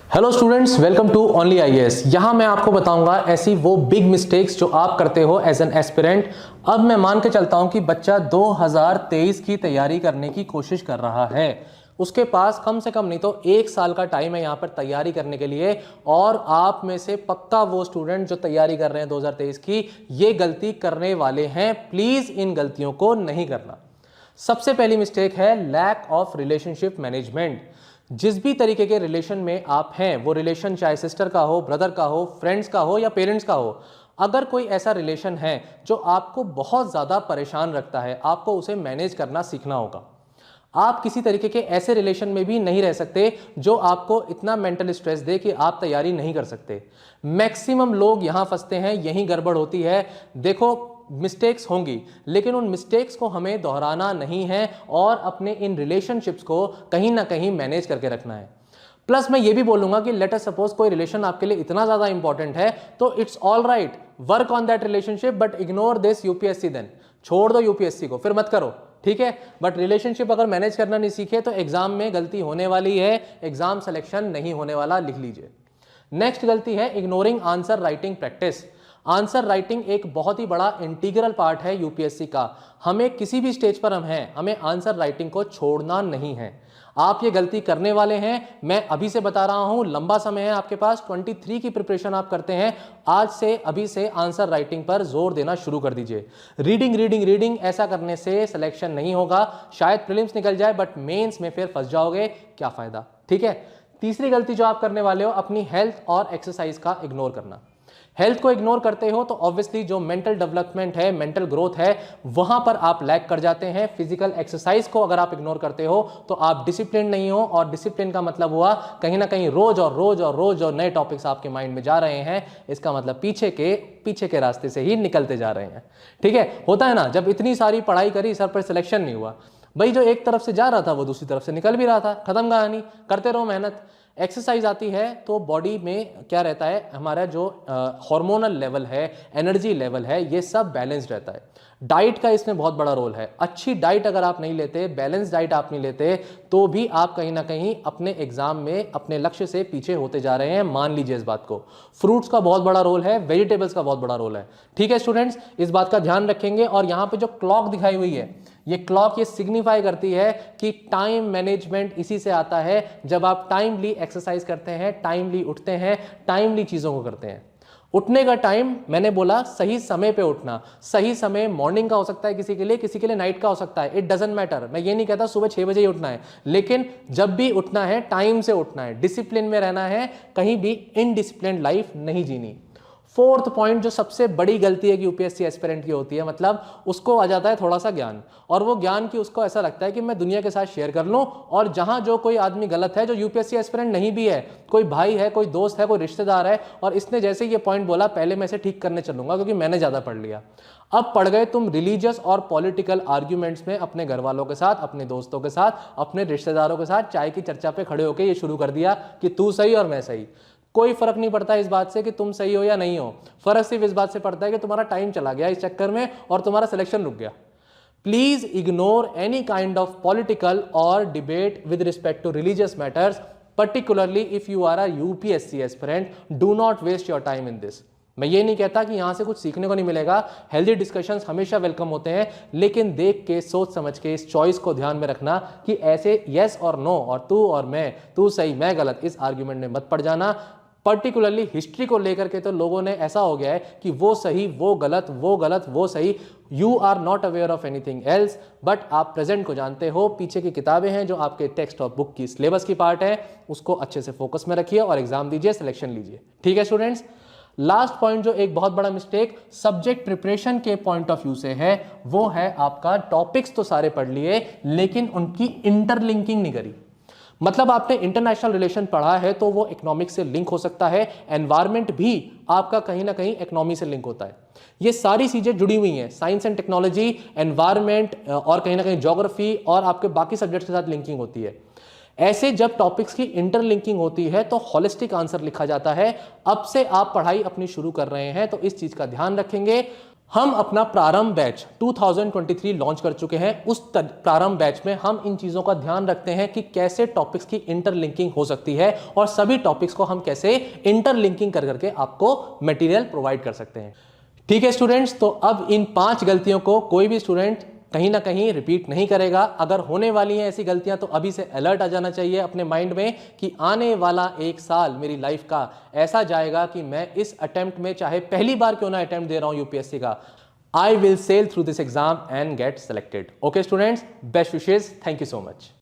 Hello students, welcome to Only IAS. यहाँ मैं आपको बताऊंगा ऐसी वो बिग मिस्टेक्स जो आप करते हो एज एन एस्पिरेंट। अब मैं मान के चलता हूँ कि बच्चा 2023 की तैयारी करने की कोशिश कर रहा है, उसके पास कम से कम नहीं तो 1 साल का टाइम है यहाँ पर तैयारी करने के लिए। और आप में से पक्का वो स्टूडेंट जो तैयारी कर रहे हैं 2023 की, ये गलती करने वाले हैं। प्लीज इन गलतियों को नहीं करना। सबसे पहली मिस्टेक है लैक ऑफ रिलेशनशिप मैनेजमेंट। जिस भी तरीके के रिलेशन में आप हैं, वो रिलेशन चाहे सिस्टर का हो, ब्रदर का हो, फ्रेंड्स का हो या पेरेंट्स का हो, अगर कोई ऐसा रिलेशन है जो आपको बहुत ज़्यादा परेशान रखता है, आपको उसे मैनेज करना सीखना होगा। आप किसी तरीके के ऐसे रिलेशन में भी नहीं रह सकते जो आपको इतना मेंटल स्ट्रेस दे कि आप तैयारी नहीं कर सकते। मैक्सिमम लोग यहां फंसते हैं, यही गड़बड़ होती है। देखो, मिस्टेक्स होंगी, लेकिन उन मिस्टेक्स को हमें दोहराना नहीं है और अपने इन रिलेशनशिप्स को कहीं ना कहीं मैनेज करके रखना है। प्लस मैं ये भी बोलूंगा कि लेट अस सपोज कोई रिलेशन आपके लिए इतना ज्यादा इंपॉर्टेंट है तो it's all right, work on that relationship but ignore this UPSC. Then छोड़ दो यूपीएससी को, फिर मत करो, ठीक है। बट रिलेशनशिप अगर मैनेज करना नहीं सीखे तो एग्जाम में गलती होने वाली है, एग्जाम सिलेक्शन नहीं होने वाला, लिख लीजिए। नेक्स्ट गलती है ignoring answer writing practice. Answer writing एक बहुत ही बड़ा इंटीग्रल पार्ट है यूपीएससी का। हमें किसी भी स्टेज पर हम हैं, हमें आंसर राइटिंग को छोड़ना नहीं है। आप ये गलती करने वाले हैं, मैं अभी से बता रहा हूं। लंबा समय है आपके पास, 23 की प्रिपरेशन आप करते हैं, आज से अभी से आंसर राइटिंग पर जोर देना शुरू कर दीजिए। रीडिंग रीडिंग रीडिंग ऐसा करने से सिलेक्शन नहीं होगा। शायद प्रीलिम्स निकल जाए बट मेंस में फिर फंस जाओगे, क्या फायदा, ठीक है। तीसरी गलती जो आप करने वाले हो, अपनी हेल्थ और एक्सरसाइज का इग्नोर करना। हेल्थ को इग्नोर करते हो तो ऑब्वियसली जो मेंटल डेवलपमेंट है, मेंटल ग्रोथ है, वहां पर आप लैक कर जाते हैं। फिजिकल एक्सरसाइज को अगर आप इग्नोर करते हो तो आप डिसिप्लिन नहीं हो, और डिसिप्लिन का मतलब हुआ कहीं ना कहीं रोज और रोज और रोज और नए टॉपिक्स आपके माइंड में जा रहे हैं। इसका मतलब पीछे के रास्ते से ही निकलते जा रहे हैं, ठीक है। होता है ना, जब इतनी सारी पढ़ाई करी, सर पर सिलेक्शन नहीं हुआ, भाई जो एक तरफ से जा रहा था वो दूसरी तरफ से निकल भी रहा था, खत्म कहानी। करते रहो मेहनत। एक्सरसाइज आती है तो बॉडी में क्या रहता है, हमारा जो हार्मोनल लेवल है, एनर्जी लेवल है, ये सब बैलेंस रहता है। डाइट का इसमें बहुत बड़ा रोल है। अच्छी डाइट अगर आप नहीं लेते, बैलेंस डाइट आप नहीं लेते, तो भी आप कहीं ना कहीं अपने एग्जाम में अपने लक्ष्य से पीछे होते जा रहे हैं, मान लीजिए इस बात को। फ्रूट्स का बहुत बड़ा रोल है, वेजिटेबल्स का बहुत बड़ा रोल है, ठीक है स्टूडेंट्स, इस बात का ध्यान रखेंगे। और यहाँ पे जो क्लॉक दिखाई हुई है, ये क्लॉक ये सिग्निफाई करती है कि टाइम मैनेजमेंट इसी से आता है। जब आप टाइमली एक्सरसाइज करते हैं, टाइमली उठते हैं, टाइमली चीजों को करते हैं। उठने का टाइम मैंने बोला सही समय पे उठना। सही समय मॉर्निंग का हो सकता है किसी के लिए नाइट का हो सकता है, इट डजंट मैटर। मैं ये नहीं कहता सुबह 6 बजे ही उठना है, लेकिन जब भी उठना है टाइम से उठना है, डिसिप्लिन में रहना है, कहीं भी इनडिसिप्लिन्ड लाइफ नहीं जीनी। फोर्थ पॉइंट जो सबसे बड़ी गलती है कि यूपीएससी एस्पिरेंट की होती है, मतलब उसको आ जाता है थोड़ा सा ज्ञान, और वो ज्ञान की उसको ऐसा लगता है कि मैं दुनिया के साथ शेयर कर लूं। और जहां जो कोई आदमी गलत है, जो यूपीएससी एस्पिरेंट नहीं भी है, कोई भाई है, कोई दोस्त है, कोई रिश्तेदार है, और इसने जैसे ये पॉइंट बोला, पहले मैं इसे ठीक करने चलूंगा क्योंकि मैंने ज्यादा पढ़ लिया। अब पढ़ गए तुम रिलीजियस और पॉलिटिकल आर्ग्यूमेंट्स में, अपने घर वालों के साथ, अपने दोस्तों के साथ, अपने रिश्तेदारों के साथ चाय की चर्चा पे खड़े होकर ये शुरू कर दिया कि तू सही और मैं सही। कोई फर्क नहीं पड़ता इस बात से कि तुम सही हो या नहीं हो, फर्क सिर्फ इस बात से पड़ता है कि तुम्हारा टाइम चला गया इस चक्कर में और तुम्हारा सिलेक्शन रुक गया। Please ignore any kind of political और debate with respect to religious matters, particularly if you are a UPSC aspirant. Do not waste your time in this. मैं ये नहीं कहता कि यहां से कुछ सीखने को नहीं मिलेगा, हेल्दी डिस्कशंस हमेशा वेलकम होते हैं, लेकिन देख के सोच समझ के इस चॉइस को ध्यान में रखना कि ऐसे यस और नो और तू और मैं, तू सही मैं गलत, इस आर्ग्यूमेंट में मत पड़ जाना। पर्टिकुलरली हिस्ट्री को लेकर के तो लोगों ने ऐसा हो गया है कि वो सही वो गलत, वो गलत वो सही। You are not aware of anything else, but आप प्रेजेंट को जानते हो। पीछे की किताबें हैं जो आपके टेक्स्ट और बुक की सिलेबस की पार्ट है, उसको अच्छे से फोकस में रखिए और एग्जाम दीजिए, सिलेक्शन लीजिए, ठीक है स्टूडेंट्स। लास्ट पॉइंट जो एक बहुत बड़ा मिस्टेक सब्जेक्ट प्रिपरेशन के पॉइंट ऑफ व्यू से है, वो है आपका टॉपिक्स तो सारे पढ़ लिए लेकिन उनकी इंटरलिंकिंग नहीं करी। मतलब आपने इंटरनेशनल रिलेशन पढ़ा है तो वो इकोनॉमिक्स से लिंक हो सकता है, एनवायरमेंट भी आपका कहीं ना कहीं इकोनॉमी से लिंक होता है। ये सारी चीजें जुड़ी हुई हैं, साइंस एंड टेक्नोलॉजी, एनवायरमेंट और कहीं ना कहीं ज्योग्राफी और आपके बाकी सब्जेक्ट्स के साथ लिंकिंग होती है। ऐसे जब टॉपिक्स की इंटरलिंकिंग होती है तो होलिस्टिक आंसर लिखा जाता है। अब से आप पढ़ाई अपनी शुरू कर रहे हैं तो इस चीज का ध्यान रखेंगे। हम अपना प्रारंभ बैच 2023 लॉन्च कर चुके हैं। उस प्रारंभ बैच में हम इन चीज़ों का ध्यान रखते हैं कि कैसे टॉपिक्स की इंटरलिंकिंग हो सकती है और सभी टॉपिक्स को हम कैसे इंटरलिंकिंग कर करके आपको मटेरियल प्रोवाइड कर सकते हैं। ठीक है स्टूडेंट्स, तो अब इन 5 गलतियों को कोई भी स्टूडेंट कहीं ना कहीं रिपीट नहीं करेगा। अगर होने वाली हैं ऐसी गलतियां तो अभी से अलर्ट आ जाना चाहिए अपने माइंड में कि आने वाला 1 साल मेरी लाइफ का ऐसा जाएगा कि मैं इस अटेम्प्ट में, चाहे पहली बार क्यों ना अटेम्प्ट दे रहा हूं यूपीएससी का, I will sail through this exam and get selected. Okay students, best wishes, thank you so much.